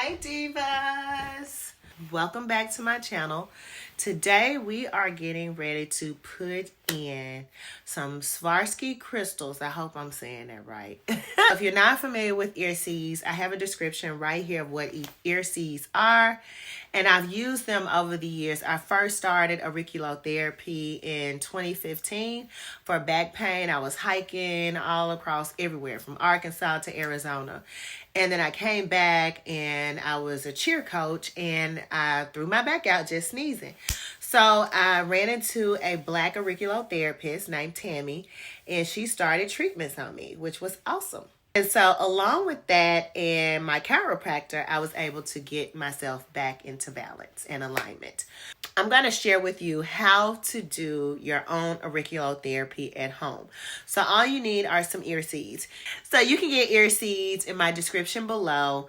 Hi divas, welcome back to my channel. Today we are getting ready to put in some Swarovski crystals. I hope I'm saying that right. If you're not familiar with ear seeds, I have a description right here of what ear seeds are, and I've used them over the years. I first started auriculotherapy in 2015 for back pain. I was hiking all across everywhere from Arkansas to Arizona. And then I came back and I was a cheer coach and I threw my back out just sneezing. So I ran into a black auriculotherapist named Tammy, and she started treatments on me, which was awesome. And so along with that and my chiropractor, I was able to get myself back into balance and alignment. I'm going to share with you how to do your own auriculotherapy at home. So all you need are some ear seeds. So you can get ear seeds in my description below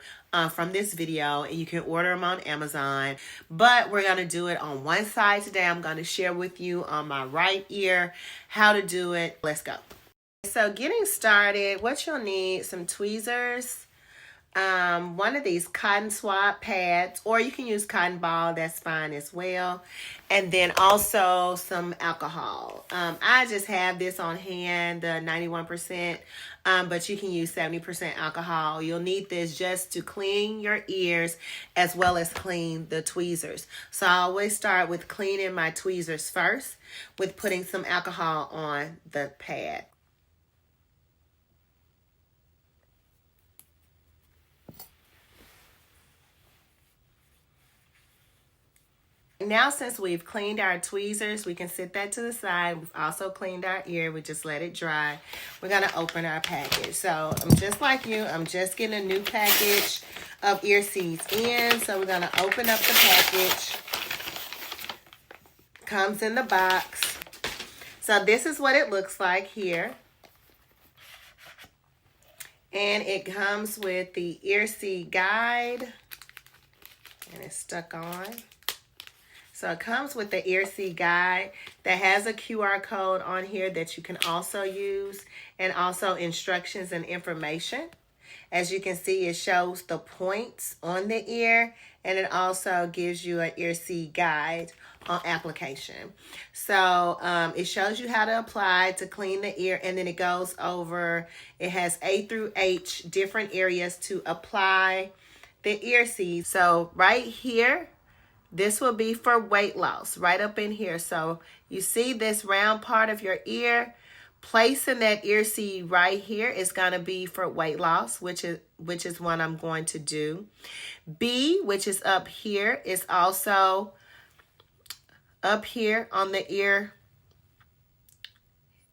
from this video, and you can order them on Amazon. But we're going to do it on one side today. I'm going to share with you on my right ear how to do it. Let's go. So getting started, what you'll need, some tweezers, one of these cotton swab pads, or you can use cotton ball, that's fine as well, and then also some alcohol. I just have this on hand, the 91%, but you can use 70% alcohol. You'll need this just to clean your ears as well as clean the tweezers. So I always start with cleaning my tweezers first with putting some alcohol on the pad. Now, since we've cleaned our tweezers, we can set that to the side. We've also cleaned our ear. We just let it dry. We're going to open our package. So I'm just like you. I'm just getting a new package of ear seeds in. So we're going to open up the package. Comes in the box. So this is what it looks like here. And it comes with the ear seed guide. And it's stuck on. So it comes with the ear seed guide that has a QR code on here that you can also use, and also instructions and information. As you can see, it shows the points on the ear, and it also gives you an ear seed guide on application. So it shows you how to apply to clean the ear, and then it goes over, it has A through H different areas to apply the ear seeds. So right here, this will be for weight loss, right up in here. So you see this round part of your ear, placing that ear seed right here is going to be for weight loss, which is what I'm going to do. B, which is up here, is also up here on the ear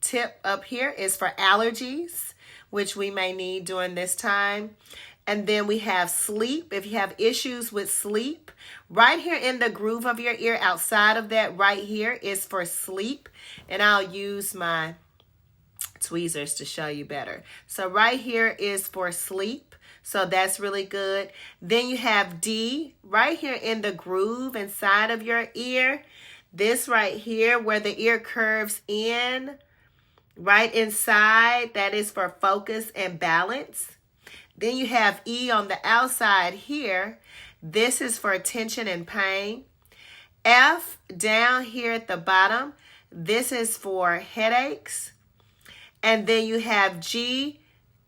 tip. Up here is for allergies, which we may need during this time. And then we have sleep. If you have issues with sleep, right here in the groove of your ear, outside of that right here is for sleep. And I'll use my tweezers to show you better. So right here is for sleep. So that's really good. Then you have D right here in the groove inside of your ear. This right here where the ear curves in, right inside, that is for focus and balance. Then you have E on the outside here. This is for tension and pain. F down here at the bottom. This is for headaches. And then you have G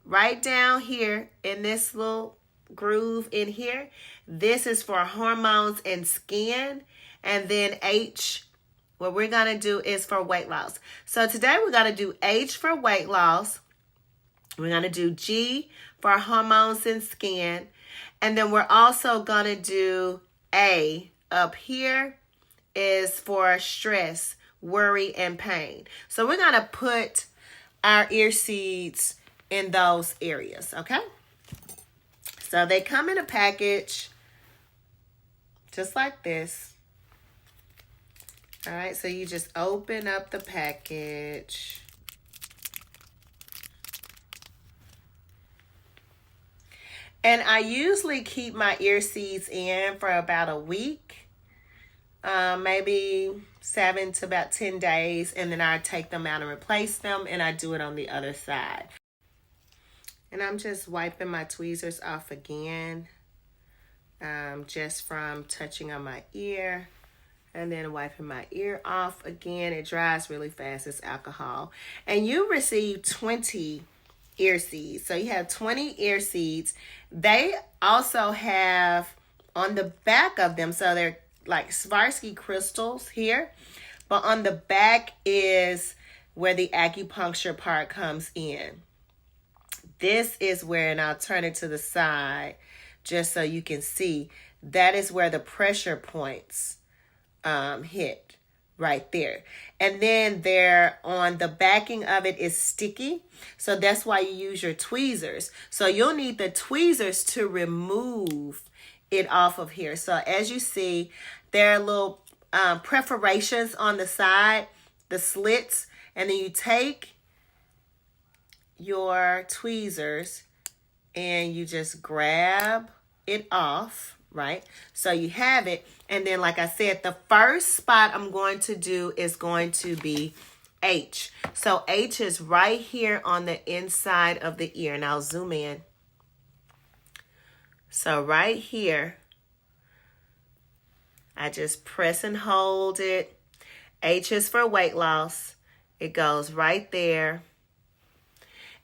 right down here in this little groove in here. This is for hormones and skin. And then H, what we're going to do is for weight loss. So today we're going to do H for weight loss. We're going to do G for hormones and skin. And then we're also going to do A up here is for stress, worry, and pain. So we're going to put our ear seeds in those areas, okay? So they come in a package just like this. All right, so you just open up the package. And I usually keep my ear seeds in for about a week, maybe 7 to about 10 days, and then I take them out and replace them, and I do it on the other side. And I'm just wiping my tweezers off again just from touching on my ear and then wiping my ear off. Again, it dries really fast. It's alcohol. And you receive 20 ear seeds. So you have 20 ear seeds. They also have on the back of them, so they're like Swarovski crystals here, but on the back is where the acupuncture part comes in. This is where, and I'll turn it to the side just so you can see, that is where the pressure points hit right there. And then there on the backing of it is sticky. So that's why you use your tweezers. So you'll need the tweezers to remove it off of here. So as you see, there are little perforations on the side, the slits, and then you take your tweezers and you just grab it off, right? So you have it. And then, like I said, the first spot I'm going to do is going to be H. So H is right here on the inside of the ear. And I'll zoom in. So right here, I just press and hold it. H is for weight loss. It goes right there.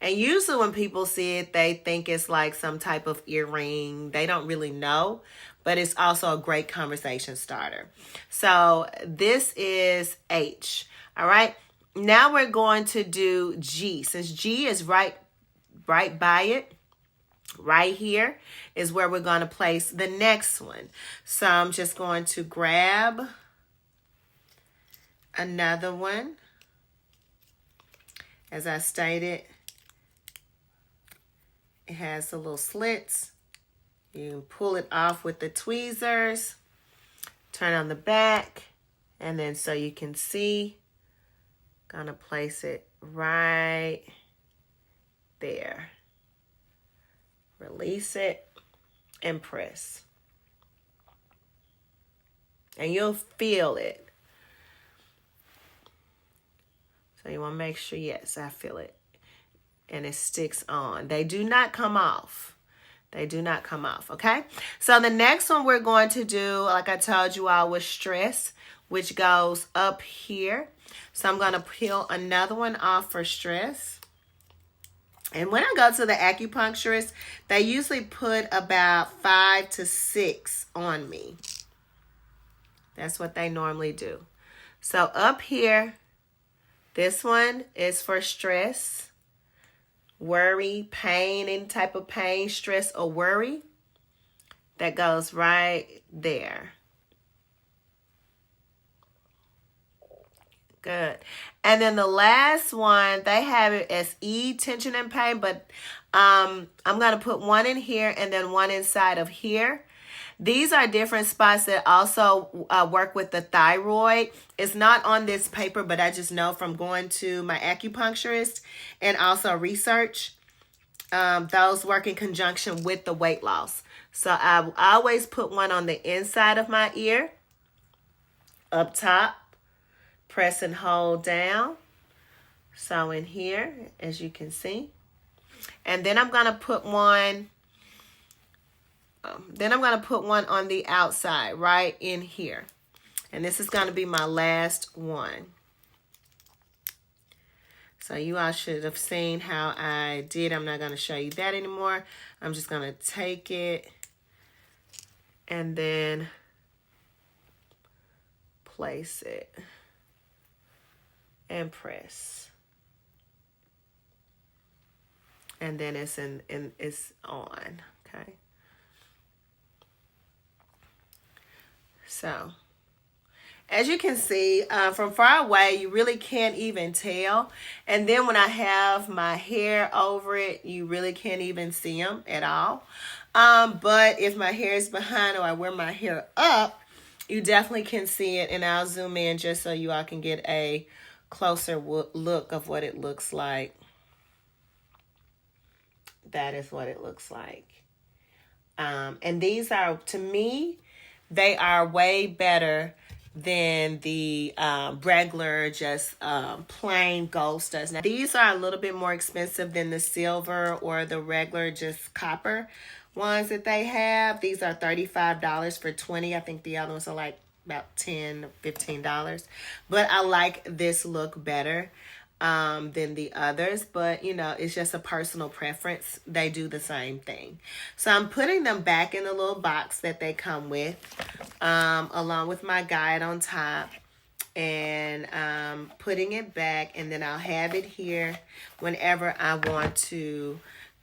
And usually when people see it, they think it's like some type of earring. They don't really know, but it's also a great conversation starter. So this is H. All right. Now we're going to do G. Since G is right by it, right here is where we're going to place the next one. So I'm just going to grab another one. As I stated, it has the little slits. You can pull it off with the tweezers. Turn on the back. And then so you can see, gonna place it right there. Release it and press. And you'll feel it. So you want to make sure, yes, I feel it. And it sticks on. They do not come off. They do not come off, okay? So the next one we're going to do, like I told you all, was stress, which goes up here. So I'm going to peel another one off for stress. And when I go to the acupuncturist, they usually put about 5 to 6 on me. That's what they normally do. So up here, this one is for stress, worry, pain, any type of pain, stress, or worry. That goes right there. Good. And then the last one, they have it as E, tension and pain, but I'm going to put one in here and then one inside of here. These are different spots that also work with the thyroid. It's not on this paper, but I just know from going to my acupuncturist and also research, those work in conjunction with the weight loss. So I always put one on the inside of my ear, up top. Press and hold down. So in here, as you can see. And then I'm going to put one. On the outside, right in here. And this is going to be my last one. So you all should have seen how I did. I'm not going to show you that anymore. I'm just going to take it and then place it. And press. And then it's on, okay? So, as you can see, from far away, you really can't even tell. And then when I have my hair over it, you really can't even see them at all. But if my hair is behind or I wear my hair up, you definitely can see it. And I'll zoom in just so you all can get a closer look of what it looks like. That is what it looks like. And these are, to me, they are way better than the regular just plain gold studs. Now, these are a little bit more expensive than the silver or the regular just copper ones that they have. These are $35 for 20. I think the other ones are like about $10, $15. But I like this look better than the others, but you know, it's just a personal preference. They do the same thing. So I'm putting them back in the little box that they come with, along with my guide on top, and putting it back, and then I'll have it here whenever I want to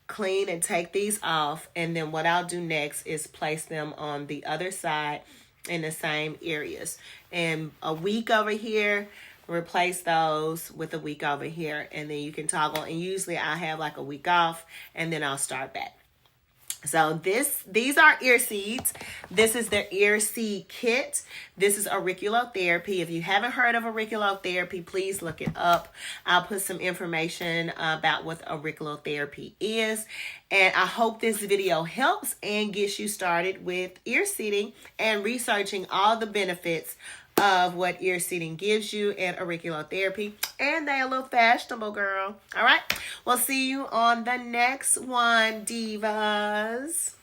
clean and take these off. And then what I'll do next is place them on the other side in the same areas. And a week over here, replace those with a week over here, and then you can toggle. And usually I have like a week off, and then I'll start back. So these are ear seeds. This is their ear seed kit. This is auriculotherapy. If you haven't heard of auriculotherapy, please look it up. I'll put some information about what auriculotherapy is. And I hope this video helps and gets you started with ear seeding and researching all the benefits of what ear seeding gives you and auriculotherapy. And they a little fashionable, girl. All right. We'll see you on the next one, divas.